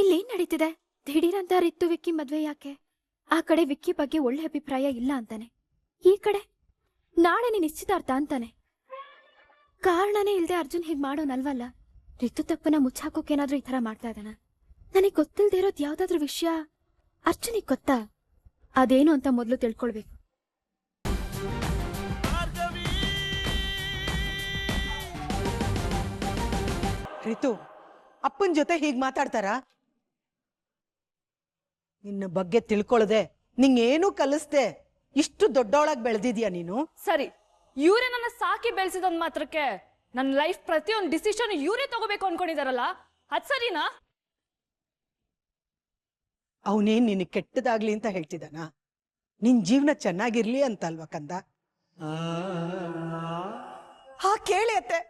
ಇಲ್ಲೇನ್ ನಡೀತಿದೆ? ದಿಢೀರಂತ ರಿತ್ತು ವಿಕ್ಕಿ ಮದ್ವೆ ಯಾಕೆ? ಆ ಕಡೆ ವಿಕ್ಕಿ ಬಗ್ಗೆ ಒಳ್ಳೆ ಅಭಿಪ್ರಾಯ ಇಲ್ಲ ಅಂತಾನೆ, ಈ ಕಡೆ ನಾಳೆ ನಿಶ್ಚಿತಾರ್ಥ ಅಂತಾನೆ. ಕಾರಣನೇ ಇಲ್ದೆ ಅರ್ಜುನ್ ಹೀಗ್ ಮಾಡೋನಲ್ವಲ್ಲ. ರಿತು ತಪ್ಪನ ಮುಚ್ಚಾಕೋಕೇನಾದ್ರೂ ಈ ತರ ಮಾಡ್ತಾ ಇದ್ದಾನ? ನನಗ್ ಗೊತ್ತಿಲ್ದೇ ಇರೋದ್ ಯಾವ್ದಾದ್ರೂ ವಿಷಯ ಅರ್ಜುನಿಗ್ ಗೊತ್ತಾ? ಅದೇನು ಅಂತ ಮೊದ್ಲು ತಿಳ್ಕೊಳ್ಬೇಕು. ರಿತು, ಅಪ್ಪನ ಜೊತೆ ಹೀಗ್ ಮಾತಾಡ್ತಾರ? ನಿನ್ನ ಬಗ್ಗೆ ತಿಳ್ಕೊಳ್ದೆ ನಿಂಗೇನು ಕಲಿಸ್ದೆ ಇಷ್ಟು ದೊಡ್ಡವಳಾಗಿ ಬೆಳೆದಿದ್ಯಾ ನೀನು? ಸರಿ, ಇವರೇ ನನ್ನ ಸಾಕಿ ಬೆಳೆಸಿದಂದ್ ಮಾತ್ರಕ್ಕೆ ನನ್ನ ಲೈಫ್ ಪ್ರತಿಯೊಂದು ಡಿಸಿಷನ್ ಇವರೇ ತಗೋಬೇಕು ಅನ್ಕೊಂಡಿದಾರಲ್ಲ, ಅದ್ ಸರಿನಾ? ಅವನೇನ್ ನಿನ್ ಕೆಟ್ಟದಾಗ್ಲಿ ಅಂತ ಹೇಳ್ತಿದ್ದಾನ? ನಿನ್ ಜೀವನ ಚೆನ್ನಾಗಿರ್ಲಿ ಅಂತ ಅಲ್ವಾ ಕಂದ? ಹಾ ಕೇಳಿ ಅತ್ತೆ,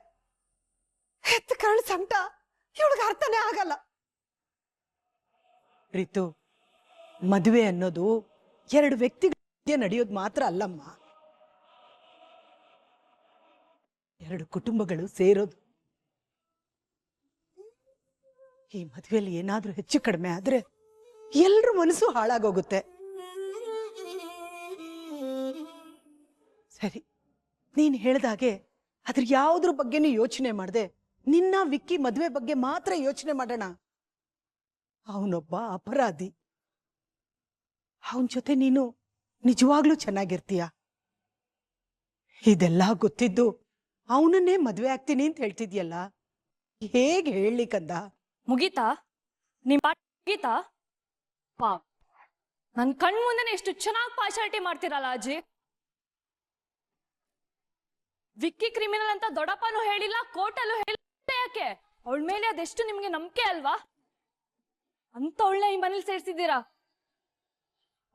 ಹೆತ್ತ ಕಾರಣ ಸಂಕಟ ಇವಳಿಗೆ ಅರ್ಥನೇ ಆಗಲ್ಲ. ರಿತು, ಮದುವೆ ಅನ್ನೋದು ಎರಡು ವ್ಯಕ್ತಿಗಳ ನಡೆಯೋದು ಮಾತ್ರ ಅಲ್ಲಮ್ಮ, ಎರಡು ಕುಟುಂಬಗಳು ಸೇರೋದು. ಈ ಮದುವೆಯಲ್ಲಿ ಏನಾದ್ರೂ ಹೆಚ್ಚು ಕಡಿಮೆ ಆದ್ರೆ ಎಲ್ರ ಮನಸ್ಸು ಹಾಳಾಗೋಗುತ್ತೆ. ಸರಿ, ನೀನ್ ಹೇಳ್ದಾಗೆ ಅದ್ರ ಯಾವುದ್ರ ಬಗ್ಗೆನೂ ಯೋಚನೆ ಮಾಡ್ದೆ ನಿನ್ನ ವಿಕ್ಕಿ ಮದುವೆ ಬಗ್ಗೆ ಮಾತ್ರ ಯೋಚನೆ ಮಾಡೋಣ. ಅವನೊಬ್ಬ ಅಪರಾಧಿ, ಅವನ ಜೊತೆ ನೀನು ನಿಜವಾಗ್ಲೂ ಚೆನ್ನಾಗಿರ್ತೀಯ. ಇದೆಲ್ಲ ಗೊತ್ತಿದ್ದು ಅವನನ್ನೇ ಮದ್ವೆ ಆಗ್ತೀನಿ ಅಂತ ಹೇಳ್ತಿದ್ಯಲ್ಲ, ಹೇಗೆ ಹೇಳಲಿಕ್ಕಂದ? ಮುಗೀತಾ ನಿಮ್ ಮುಗೀತಾ? ಪಾ, ನನ್ ಕಣ್ ಮುಂದೆನೆ ಎಷ್ಟು ಚೆನ್ನಾಗಿ ಪಾರ್ಶಾಲಿಟಿ ಮಾಡ್ತೀರಲ್ಲ ಅಜ್ಜಿ. ವಿಕ್ಕಿ ಕ್ರಿಮಿನಲ್ ಅಂತ ದೊಡ್ಡಪ್ಪನೂ ಹೇಳಿಲ್ಲ, ಕೋರ್ಟಲ್ಲೂ ಹೇಳಿಲ್ಲ. ಯಾಕೆ? ಅವಳ ಮೇಲೆ ಅದೆಷ್ಟು ನಿಮ್ಗೆ ನಂಬಿಕೆ ಅಲ್ವಾ? ಅಂತ ಅವಳನ್ನ ಈ ಮನೇಲಿ ಸೇರ್ಸಿದ್ದೀರಾ.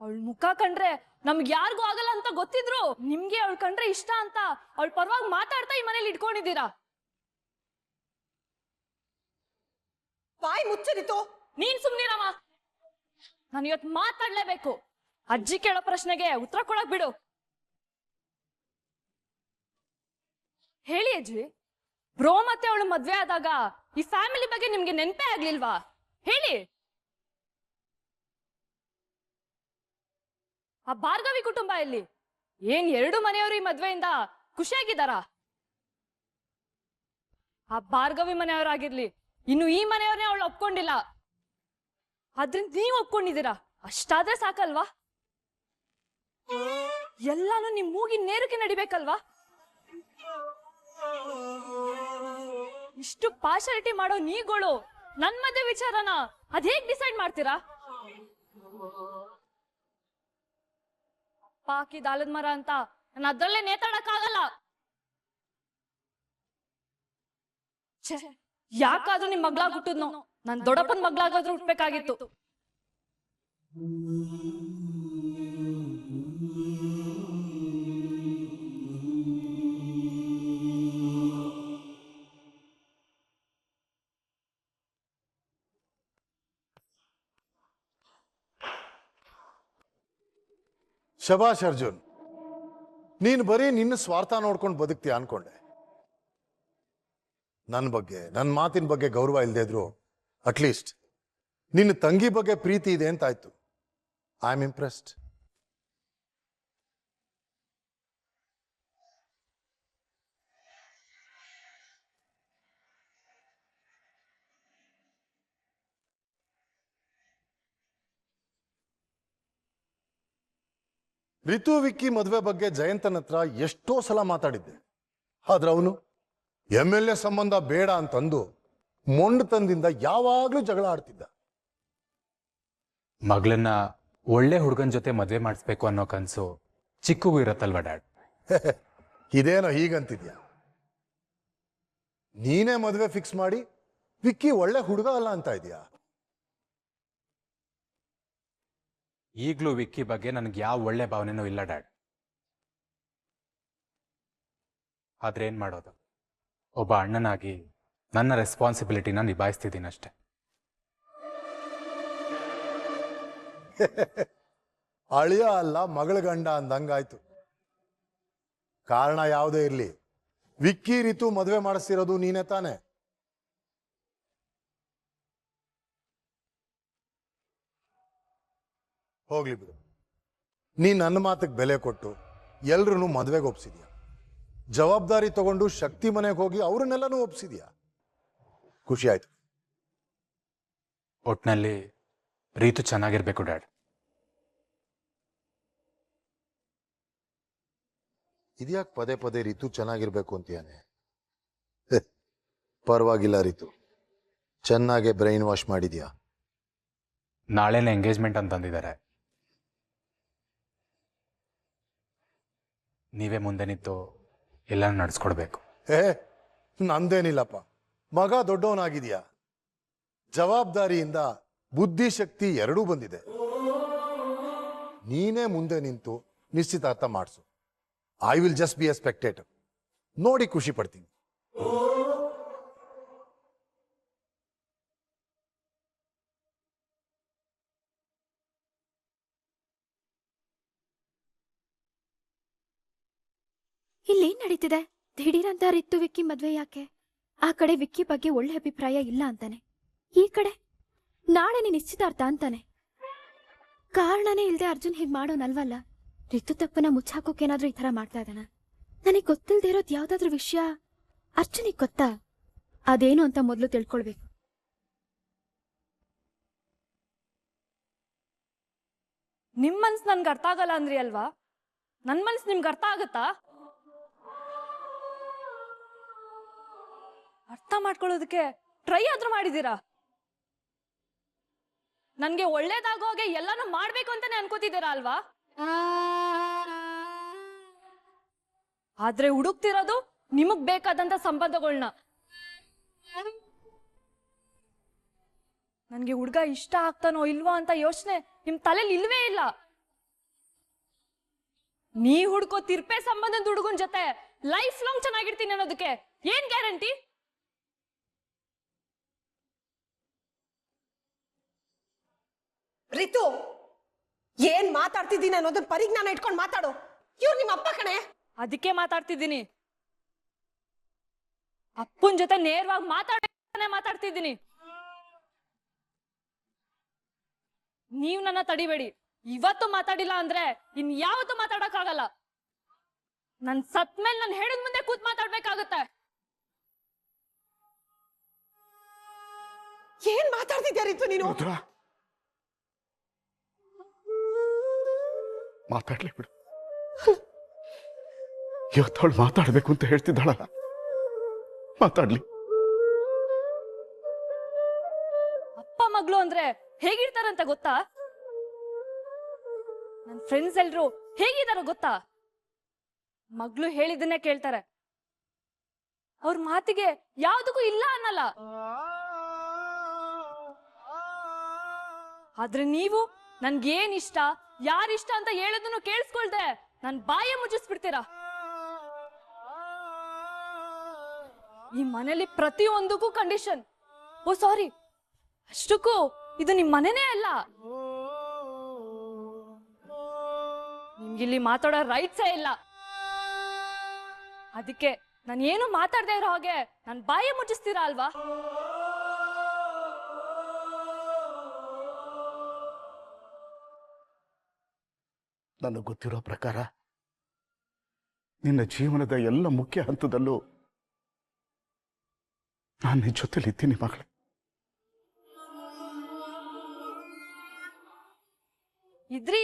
ಅವಳ ಮುಖ ಕಂಡ್ರೆ ನಮ್ಗೆ ಯಾರಿಗೂ ಆಗಲ್ಲ ಅಂತ ಗೊತ್ತಿದ್ರು ನಿಮ್ಗೆ ಅವಳು ಕಂಡ್ರೆ ಇಷ್ಟ ಅಂತ ಅವಳ ಪರವಾಗಿ ಮಾತಾಡ್ತಾ ಈ ಮನೇಲಿ ಇಟ್ಕೊಂಡಿದ್ದೀರಾ. ಬಾಯಿ ಮುಚ್ಚರಿತು. ನೀನ್ ಸುಮ್ನಿರಮ್ಮ, ನಾನು ಇವತ್ತು ಮಾತಾಡ್ಲೇಬೇಕು. ಅಜ್ಜಿ ಕೇಳೋ ಪ್ರಶ್ನೆಗೆ ಉತ್ತರ ಕೊಡಕ್ ಬಿಡು. ಹೇಳಿ ಅಜ್ಜಿ, ಬ್ರೋ ಮತ್ತೆ ಅವಳು ಮದ್ವೆ ಆದಾಗ ಈ ಫ್ಯಾಮಿಲಿ ಬಗ್ಗೆ ನಿಮ್ಗೆ ನೆನ್ಪೇ ಆಗ್ಲಿಲ್ವಾ? ಹೇಳಿ. ಆ ಭಾರ್ಗವಿ ಕುಟುಂಬ ಎಲ್ಲಿ? ಏನ್ ಎರಡು ಮನೆಯವರು ಈ ಮದ್ವೆಯಿಂದ ಖುಷಿಯಾಗಿದ್ದಾರಾ? ಆ ಭಾರ್ಗವಿ ಮನೆಯವರಾಗಿರ್ಲಿ, ಇನ್ನು ಈ ಮನೆಯವ್ರನ್ನೇ ಅವಳು ಒಪ್ಕೊಂಡಿಲ್ಲ, ಅದ್ರಿಂದ ನೀವ್ ಒಪ್ಕೊಂಡಿದ್ದೀರಾ, ಅಷ್ಟಾದ್ರೆ ಸಾಕಲ್ವಾ? ಎಲ್ಲಾನು ನಿಮ್ ಮೂಗಿನ ನೇರಕ್ಕೆ ನಡಿಬೇಕಲ್ವಾ? ಇಷ್ಟು ಪಾರ್ಶಾಲಿಟಿ ಮಾಡೋ ನೀಗಳು ನನ್ ಮಧ್ಯೆ ವಿಚಾರನ ಅದ್ ಹೇಗ್ ಡಿಸೈಡ್ ಮಾಡ್ತೀರಾ? ಅಪ್ಪ ಹಾಕಿದ ಆಲದ ಮರ ಅಂತ ನಾನು ಅದ್ರಲ್ಲೇ ನೇತಾಡಕ್ಕಾಗಲ್ಲ. ಯಾಕಾದ್ರೂ ನಿಮ್ ಮಗ್ಳಾಗ್ ಹುಟ್ಟಿದ್ನೋ, ನಾನ್ ದೊಡ್ಡಪ್ಪನ ಮಗ್ಳಾಗಾದ್ರೂ ಹುಟ್ಬೇಕಾಗಿತ್ತು. ಶಬಾಷ್ ಅರ್ಜುನ್, ನೀನು ಬರೀ ನಿನ್ನ ಸ್ವಾರ್ಥ ನೋಡ್ಕೊಂಡು ಬದುಕ್ತೀಯ ಅನ್ಕೊಂಡೆ. ನನ್ನ ಬಗ್ಗೆ, ನನ್ನ ಮಾತಿನ ಬಗ್ಗೆ ಗೌರವ ಇಲ್ಲದೆ ಇದ್ರು ಅಟ್ಲೀಸ್ಟ್ ನಿನ್ನ ತಂಗಿ ಬಗ್ಗೆ ಪ್ರೀತಿ ಇದೆ ಅಂತ ಆಯ್ತು. I am impressed. Ritu Vicky ಮದುವೆ ಬಗ್ಗೆ ಜಯಂತನ ಹತ್ರ ಎಷ್ಟೋ ಸಲ ಮಾತಾಡಿದ್ದೆ, ಆದ್ರೆ ಅವನು MLA ಸಂಬಂಧ ಬೇಡ ಅಂತಂದು ಮೊಂಡತನದಿಂದ ಯಾವಾಗ್ಲೂ ಜಗಳ ಆಡ್ತಿದ್ದ. ಮಗಳನ್ನ ಒಳ್ಳೆ ಹುಡುಗನ ಜೊತೆ ಮದ್ವೆ ಮಾಡಿಸ್ಬೇಕು ಅನ್ನೋ ಕನ್ಸು ಚಿಕ್ಕಗೂ ಇರತ್ತಲ್ವ ಡ್ಯಾಡ್? ಇದೇನೋ ಹೀಗಂತಿದ್ಯಾ? ನೀನೇ ಮದುವೆ ಫಿಕ್ಸ್ ಮಾಡಿ ವಿಕ್ಕಿ ಒಳ್ಳೆ ಹುಡುಗ ಅಲ್ಲ ಅಂತ ಇದೆಯಾ? ಈಗ್ಲೂ ವಿಕ್ಕಿ ಬಗ್ಗೆ ನನಗೆ ಯಾವ ಒಳ್ಳೆ ಭಾವನೆನೂ ಇಲ್ಲ ಡ್ಯಾಡ್. ಆದ್ರೆ ಏನ್ ಮಾಡೋದು, ಒಬ್ಬ ಅಣ್ಣನಾಗಿ ನನ್ನ ರೆಸ್ಪಾನ್ಸಿಬಿಲಿಟಿನ ನಿಭಾಯಿಸ್ತಿದ್ದೀನಿ ಅಷ್ಟೆ. ಅಳಿಯ ಅಲ್ಲ ಮಗಳ ಗಂಡ ಅಂದಂಗಾಯ್ತು. ಕಾರಣ ಯಾವುದೇ ಇರ್ಲಿ, ವಿಕ್ಕಿ ರಿತು ಮದುವೆ ಮಾಡಿಸಿರೋದು ನೀನೇ ತಾನೆ. ಹೋಗ್ಲಿ ಬಿಡು. ನೀ ನನ್ನ ಮಾತಿಗೆ ಬೆಲೆ ಕೊಟ್ಟು ಎಲ್ರೂ ಮದುವೆಗೆ ಒಪ್ಸಿದ್ಯಾ. ಜವಾಬ್ದಾರಿ ತಗೊಂಡು ಶಕ್ತಿ ಮನೆಗೆ ಹೋಗಿ ಅವ್ರನ್ನೆಲ್ಲನೂ ಒಪ್ಸಿದ್ಯಾ. ಖುಷಿ ಆಯ್ತು. ಒಟ್ನಲ್ಲಿ ರೀತು ಚೆನ್ನಾಗಿರ್ಬೇಕು ಡ್ಯಾಡ್. ಇದ್ಯಾಕೆ ಪದೇ ಪದೇ ರಿತು ಚೆನ್ನಾಗಿರ್ಬೇಕು ಅಂತೀಯಾನೆ? ಪರವಾಗಿಲ್ಲ ರಿತು, ಚೆನ್ನಾಗೆ ಬ್ರೈನ್ ವಾಶ್ ಮಾಡಿದ್ಯಾ. ನಾಳೆನೇ ಎಂಗೇಜ್ಮೆಂಟ್ ಅಂತಂದಿದ್ದಾರೆ. ನೀವೇ ಮುಂದೆ ನಿಂತು ಎಲ್ಲ ನಡೆಸ್ಕೊಡ್ಬೇಕು. ನಂದೇನಿಲ್ಲಪ್ಪ, ಮಗ ದೊಡ್ಡವನಾಗಿದ್ಯಾ, ಜವಾಬ್ದಾರಿಯಿಂದ ಬುದ್ಧಿಶಕ್ತಿ ಎರಡೂ ಬಂದಿದೆ. ನೀನೇ ಮುಂದೆ ನಿಂತು ನಿಶ್ಚಿತಾರ್ಥ ಮಾಡಿಸು. I will just be a spectator. ನೋಡಿ ಖುಷಿ ಪಡ್ತೀನಿ. ಇಲ್ಲೇನ್ ನಡೀತಿದೆ? ದಿಢೀರಂತ ರಿತ್ತು ವಿಕ್ಕಿ ಮದ್ವೆ ಯಾಕೆ? ಆ ಕಡೆ ವಿಕ್ಕಿ ಬಗ್ಗೆ ಒಳ್ಳೆ ಅಭಿಪ್ರಾಯ ಇಲ್ಲ ಅಂತಾನೆ, ಈ ಕಡೆ ನಾಳೆ ನಿಶ್ಚಿತಾರ್ಥ ಅಂತಾನೆ. ಕಾರಣನೇ ಇಲ್ದೆ ಅರ್ಜುನ್ ಹೀಗ್ ಮಾಡೋನಲ್ವಲ್ಲ. ರಿತು ತಪ್ಪನ ಮುಚ್ಚಾಕೋಕೇನಾದ್ರೂ ಈ ತರ ಮಾಡ್ತಾ ಇದ್ದಾನ? ನನಗ್ ಗೊತ್ತಿಲ್ದೇ ಇರೋದ್ ಯಾವ್ದಾದ್ರೂ ವಿಷಯ ಅರ್ಜುನಿಗ್ ಗೊತ್ತಾ? ಅದೇನು ಅಂತ ಮೊದ್ಲು ತಿಳ್ಕೊಳ್ಬೇಕು. ನಿಮ್ ಮನ್ಸ್ ನನ್ಗೆ ಅರ್ಥ ಆಗಲ್ಲ ಅಂದ್ರಿ ಅಲ್ವಾ? ನನ್ ಮನ್ಸ್ ನಿಮ್ಗೆ ಅರ್ಥ ಆಗತ್ತಾ? ಅರ್ಥ ಮಾಡ್ಕೊಳ್ಳೋದಕ್ಕೆ ಟ್ರೈ ಆದ್ರೂ ಮಾಡಿದೀರಾ? ನನ್ಗೆ ಒಳ್ಳೇದಾಗೋ ಹಾಗೆ ಎಲ್ಲಾನು ಮಾಡ್ಬೇಕು ಅಂತಾನೆ ಅನ್ಕೋತಿದ್ದೀರಾ ಅಲ್ವಾ? ಆದ್ರೆ ಹುಡುಕ್ತಿರೋದು ನಿಮಗ್ ಬೇಕಾದಂತ ಸಂಬಂಧಗಳನ್ನ. ನನ್ಗೆ ಹುಡ್ಗ ಇಷ್ಟ ಆಗ್ತಾನೋ ಇಲ್ವಾ ಅಂತ ಯೋಚನೆ ನಿಮ್ ತಲೆಲಿ ಇಲ್ವೇ ಇಲ್ಲ. ನೀ ಹುಡ್ಕೋ ತಿರ್ಪೆ ಸಂಬಂಧದ ಹುಡುಗನ್ ಜೊತೆ ಲೈಫ್ ಲಾಂಗ್ ಚೆನ್ನಾಗಿರ್ತೀನಿ ಅನ್ನೋದಕ್ಕೆ ಏನ್ ಗ್ಯಾರಂಟಿ? ರಿತು, ಏನ್ ಮಾತಾಡ್ತಿದ್ದೀನಿ ಅನ್ನೋದನ್ನ ಪರಿಜ್ಞಾನ ಇಟ್ಕೊಂಡು ಮಾತಾಡು. ಇವ್ರು ನಿಮ್ಮ ಅಪ್ಪ ಕಣೆ. ಅದಕ್ಕೆ ಮಾತಾಡ್ತಿದ್ದೀನಿ. ಅಪ್ಪನ್ ಜೊತೆ ನೇರವಾಗಿ ಮಾತಾಡ್ತಿದ್ದೀನಿ. ನೀವ್ ನನ್ನ ತಡಿಬೇಡಿ. ಇವತ್ತು ಮಾತಾಡಿಲ್ಲ ಅಂದ್ರೆ ಇನ್ ಯಾವತ್ತೂ ಮಾತಾಡಕ್ಕಾಗಲ್ಲ. ನನ್ ಸತ್ ಮೇಲೆ ನಾನು ಹೇಳಿದ ಮುಂದೆ ಕೂತ್ ಮಾತಾಡ್ಬೇಕಾಗತ್ತೆ. ಏನ್ ಮಾತಾಡ್ತಿದ್ಯಾ ರಿತು ನೀನು? ಮಾತಾಡ್ಲಿ ಬಿಡು. ಇವತ್ತವಳು ಮಾತಾಡ್ಬೇಕು ಅಂತ ಹೇಳ್ತಿದ್ದಾಳಲ್ಲ, ಮಾತಾಡ್ಲಿ. ಅಪ್ಪ ಮಗಳು ಅಂದ್ರೆ ಹೇಗಿರ್ತಾರಂತ ಗೊತ್ತಾ? ನನ್ ಫ್ರೆಂಡ್ಸ್ ಎಲ್ರು ಹೇಗಿದಾರ ಗೊತ್ತಾ? ಮಗಳು ಹೇಳಿದ್ದನ್ನೇ ಕೇಳ್ತಾರೆ. ಅವ್ರ ಮಾತಿಗೆ ಯಾವ್ದಕ್ಕೂ ಇಲ್ಲ ಅನ್ನಲ್ಲ. ಆದ್ರೆ ನೀವು ನನ್ಗೇನ್ ಇಷ್ಟ, ಯಾರಿಷ್ಟ ಅಂತ ಹೇಳೋದನ್ನು ಕೇಳಿಸ್ಕೊಳ್ದೆ ನನ್ ಬಾಯ ಮುಚ್ಚಿಸ್ಬಿಡ್ತೀರಾ. ಈ ಮನೇಲಿ ಪ್ರತಿಯೊಂದಕ್ಕೂ ಕಂಡೀಷನ್. ಓ ಸಾರಿ, ಅಷ್ಟಕ್ಕೂ ಇದು ನಿಮ್ ಮನೆನೇ ಅಲ್ಲ. ನಿಮ್ಗಿಲ್ಲಿ ಮಾತಾಡೋ ರೈಟ್ಸೇ ಇಲ್ಲ. ಅದಕ್ಕೆ ನಾನು ಏನು ಮಾತಾಡದೆ ಇರೋ ಹಾಗೆ ನನ್ ಬಾಯ ಮುಚ್ಚಿಸ್ತೀರಾ ಅಲ್ವಾ? ನನಗೆ ಗೊತ್ತಿರೋ ಪ್ರಕಾರ ನಿನ್ನ ಜೀವನದ ಎಲ್ಲ ಮುಖ್ಯ ಹಂತದಲ್ಲೂ ನಾನು ನಿನ್ನ ಜೊತೆಲಿ ಇದ್ದೀನಿ ಮಗಳೇ.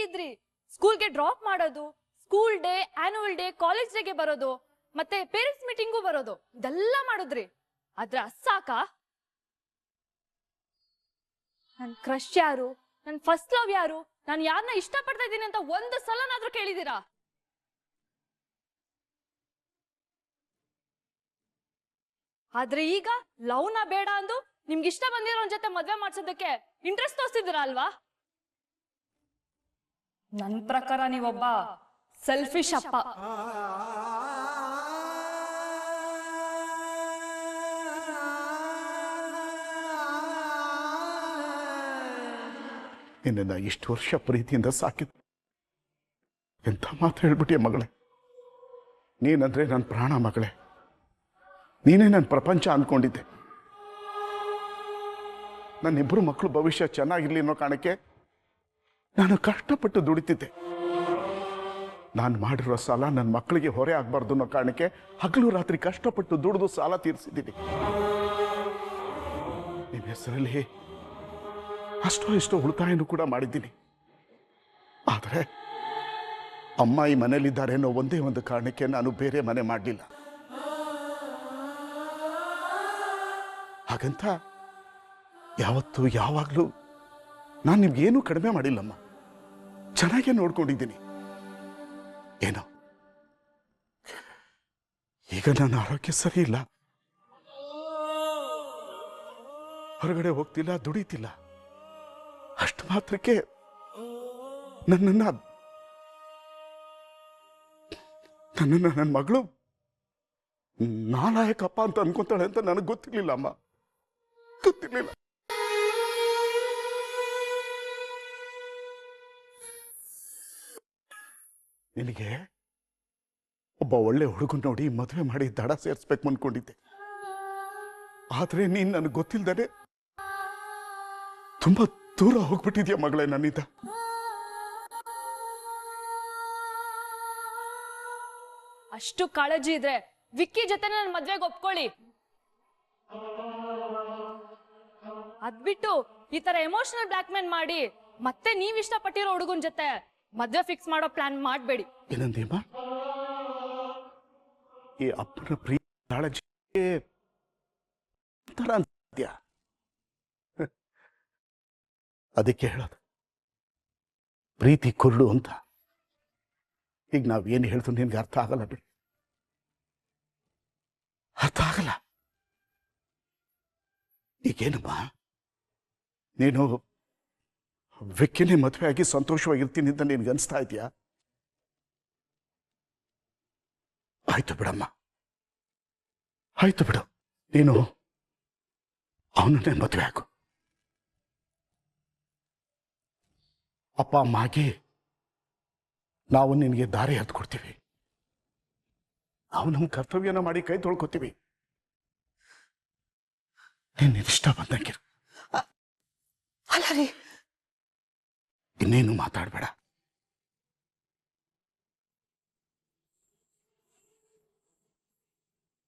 ಇದ್ರಿ ಸ್ಕೂಲ್ಗೆ ಡ್ರಾಪ್ ಮಾಡೋದು, school day, annual day, college ಡೇಗೆ ಬರೋದು, ಮತ್ತೆ ಪೇರೆಂಟ್ಸ್ ಮೀಟಿಂಗು ಬರೋದು, ಇದೆಲ್ಲ ಮಾಡಿದ್ರಿ. ಆದ್ರೆ ಅಸಾಕ? ನನ್ ಕ್ರಶ್ ಯಾರು, ನನ್ ಫಸ್ಟ್ ಲವ್ ಯಾರು, ನಾನು ಯಾರನ್ನ ಇಷ್ಟಪಡ್ತಾ ಇದ್ದೀನಿ ಅಂತ ಒಂದು ಸಲನಾದ್ರೂ ಕೇಳಿದೀರಾ? ಆದ್ರೆ ಈಗ ಲವ್ನ ಬೇಡ ಅಂದು ನಿಮ್ಗೆ ಇಷ್ಟ ಬಂದಿರೋನ್ ಜೊತೆ ಮದ್ವೆ ಮಾಡ್ಸೋದಕ್ಕೆ ಇಂಟ್ರೆಸ್ಟ್ ತೋರಿಸ್ತಿದ್ದೀರಾ ಅಲ್ವಾ? ನನ್ ಪ್ರಕಾರ ನೀವೊಬ್ಬ ಸೆಲ್ಫಿಶ್ ಅಪ್ಪ. ನಿನ್ನ ಇಷ್ಟು ವರ್ಷ ಪ್ರೀತಿಯಿಂದ ಸಾಕಿದ್ದು ಎಂಥ ಮಾತು ಹೇಳ್ಬಿಟ್ಟಿಯ ಮಗಳೇ. ನೀನಂದ್ರೆ ನನ್ನ ಪ್ರಾಣ ಮಗಳೇ. ನೀನೇ ನನ್ನ ಪ್ರಪಂಚ ಅಂದ್ಕೊಂಡಿದ್ದೆ. ನನ್ನಿಬ್ಬರು ಮಕ್ಕಳು ಭವಿಷ್ಯ ಚೆನ್ನಾಗಿರ್ಲಿ ಅನ್ನೋ ಕಾರಣಕ್ಕೆ ನಾನು ಕಷ್ಟಪಟ್ಟು ದುಡಿತಿದ್ದೆ. ನಾನು ಮಾಡಿರೋ ಸಾಲ ನನ್ನ ಮಕ್ಕಳಿಗೆ ಹೊರೆ ಆಗಬಾರ್ದು ಅನ್ನೋ ಕಾರಣಕ್ಕೆ ಹಗಲು ರಾತ್ರಿ ಕಷ್ಟಪಟ್ಟು ದುಡಿದು ಸಾಲ ತೀರಿಸಿದ್ದೀನಿ. ನಿಮ್ಮ ಹೆಸರಲ್ಲಿ ಅಷ್ಟೋ ಇಷ್ಟೋ ಉಳಿತಾಯನೂ ಕೂಡ ಮಾಡಿದ್ದೀನಿ. ಆದರೆ ಅಮ್ಮ ಈ ಮನೇಲಿದ್ದಾರೆ ಅನ್ನೋ ಒಂದೇ ಒಂದು ಕಾರಣಕ್ಕೆ ನಾನು ಬೇರೆ ಮನೆ ಮಾಡಲಿಲ್ಲ. ಹಾಗಂತ ಯಾವತ್ತೂ ಯಾವಾಗಲೂ ನಾನು ನಿಮ್ಗೇನೂ ಕಡಿಮೆ ಮಾಡಿಲ್ಲಮ್ಮ. ಚೆನ್ನಾಗೇ ನೋಡ್ಕೊಂಡಿದ್ದೀನಿ. ಏನೋ ಈಗ ನನ್ನ ಆರೋಗ್ಯ ಸರಿ ಇಲ್ಲ, ಹೊರಗಡೆ ಹೋಗ್ತಿಲ್ಲ, ದುಡಿತಿಲ್ಲ. ಅಷ್ಟು ಮಾತ್ರಕ್ಕೆ ನನ್ನನ್ನ ನನ್ನ ಮಗಳು ನಾಲಾಯಕಪ್ಪ ಅಂತ ಅನ್ಕೊಂತಾಳೆ ಅಂತ ನನಗೆ ಗೊತ್ತಿರ್ಲಿಲ್ಲ ಅಮ್ಮ, ಗೊತ್ತಿರ್ಲಿಲ್ಲ. ನಿನಗೆ ಒಬ್ಬ ಒಳ್ಳೆ ಹುಡುಗನ್ ನೋಡಿ ಮದುವೆ ಮಾಡಿ ದಡ ಸೇರಿಸ್ಬೇಕು ಅನ್ಕೊಂಡಿದ್ದೆ. ಆದ್ರೆ ನೀನ್ ನನಗೆ ಗೊತ್ತಿಲ್ದಾನೆ ತುಂಬಾ ದೂರ ಹೋಗ್ಬಿಟ್ಟಿದ್ಯಾ ಮಗಳೇ ನನ್ನಿಂದ. ಅಷ್ಟು ಕಾಳಜಿ ಇದ್ರೆ ವಿಕ್ಕಿ ಜೊತೆ ನನ್ನ ಮದ್ವೆಗೆ ಒಪ್ಕೊಳ್ಳಿ. ಅದ್ಬಿಟ್ಟು ಈ ತರ ಎಮೋಷನಲ್ ಬ್ಲಾಕ್ ಮೇಲ್ ಮಾಡಿ ಮತ್ತೆ ನೀವ್ ಇಷ್ಟಪಟ್ಟಿರೋ ಹುಡುಗನ್ ಜೊತೆ ಮದ್ವೆ ಫಿಕ್ಸ್ ಮಾಡೋ ಪ್ಲಾನ್ ಮಾಡ್ಬೇಡಿ. ಏನಂದೇಮ್ಮ? ಈ ಅಪ್ಪನ ಪ್ರೀತಿ ಕಾಳಜಿ ತರ ಅಂತ್ಯ. ಅದಕ್ಕೆ ಹೇಳೋದು ಪ್ರೀತಿ ಕುರುಡು ಅಂತ. ಈಗ ನಾವೇನು ಹೇಳ್ತು ನಿನ್ಗೆ ಅರ್ಥ ಆಗಲ್ಲ ಬಿಡಿ, ಅರ್ಥ ಆಗಲ್ಲ. ಈಗೇನಮ್ಮ, ನೀನು ವಿಕ್ಕಿನೇ ಮದುವೆ ಆಗಿ ಸಂತೋಷವಾಗಿರ್ತೀನಿ ಅಂತ ನಿನ್ಗೆ ಅನಿಸ್ತಾ ಇದೆಯಾ? ಆಯ್ತು ಬಿಡಮ್ಮ, ಆಯ್ತು ಬಿಡು. ನೀನು ಅವನನ್ನೇ ಮದುವೆ ಆಗು. ಅಪ್ಪ ಅಮ್ಮ ಆಗಿ ನಾವು ನಿನಗೆ ದಾರಿ ಹತ್ಕೊಡ್ತೀವಿ. ನಾವು ನಮ್ಮ ಕರ್ತವ್ಯನ ಮಾಡಿ ಕೈ ತೊಳ್ಕೊತೀವಿ. ನೀನು ಇಷ್ಟ ಬಂದಂಗಿರು. ಅಲ್ಲ ರೀ, ಇನ್ನೇನು ಮಾತಾಡಬೇಡ.